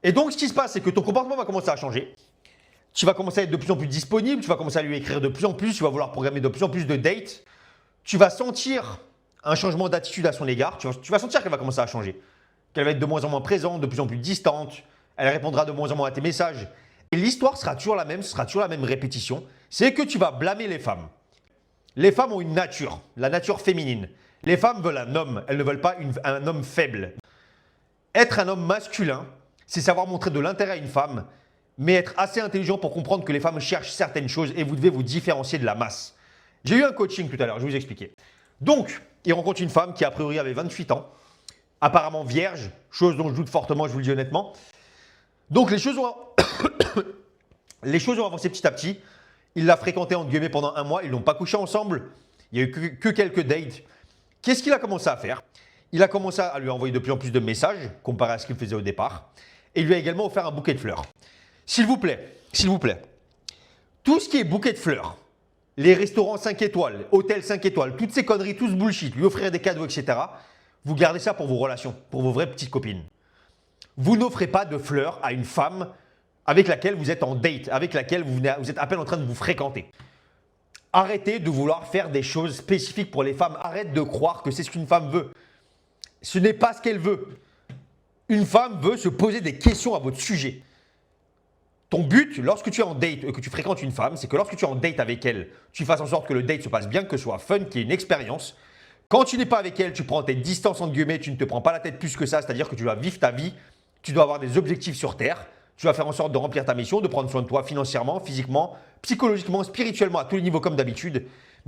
Et donc, ce qui se passe, c'est que ton comportement va commencer à changer. Tu vas commencer à être de plus en plus disponible, tu vas commencer à lui écrire de plus en plus, tu vas vouloir programmer de plus en plus de dates. Tu vas sentir un changement d'attitude à son égard. Tu vas sentir qu'elle va commencer à changer. Qu'elle va être de moins en moins présente, de plus en plus distante. Elle répondra de moins en moins à tes messages. Et l'histoire sera toujours la même, ce sera toujours la même répétition. C'est que tu vas blâmer les femmes. Les femmes ont une nature, la nature féminine. Les femmes veulent un homme, elles ne veulent pas un homme faible. Être un homme masculin, c'est savoir montrer de l'intérêt à une femme, mais être assez intelligent pour comprendre que les femmes cherchent certaines choses et vous devez vous différencier de la masse. J'ai eu un coaching tout à l'heure, je vais vous expliquer. Donc, il rencontre une femme qui a priori avait 28 ans, apparemment vierge, chose dont je doute fortement, je vous le dis honnêtement. Donc les choses ont, les choses ont avancé petit à petit. Il l'a fréquentée entre guillemets pendant un mois, ils n'ont pas couché ensemble, il n'y a eu que quelques dates. Qu'est-ce qu'il a commencé à faire? Il a commencé à lui envoyer de plus en plus de messages comparé à ce qu'il faisait au départ. Et il lui a également offert un bouquet de fleurs. S'il vous plaît, tout ce qui est bouquet de fleurs, les restaurants 5 étoiles, hôtels 5 étoiles, toutes ces conneries, tout ce bullshit, lui offrir des cadeaux, etc., vous gardez ça pour vos relations, pour vos vraies petites copines. Vous n'offrez pas de fleurs à une femme avec laquelle vous êtes en date, avec laquelle vous êtes à peine en train de vous fréquenter. Arrêtez de vouloir faire des choses spécifiques pour les femmes. Arrête de croire que c'est ce qu'une femme veut. Ce n'est pas ce qu'elle veut. Une femme veut se poser des questions à votre sujet. Ton but, lorsque tu es en date et que tu fréquentes une femme, c'est que lorsque tu es en date avec elle, tu fasses en sorte que le date se passe bien, que ce soit fun, qu'il y ait une expérience. Quand tu n'es pas avec elle, tu prends tes distances entre guillemets, tu ne te prends pas la tête plus que ça, c'est-à-dire que tu dois vivre ta vie, tu dois avoir des objectifs sur Terre, tu vas faire en sorte de remplir ta mission, de prendre soin de toi financièrement, physiquement, psychologiquement, spirituellement, à tous les niveaux comme d'habitude.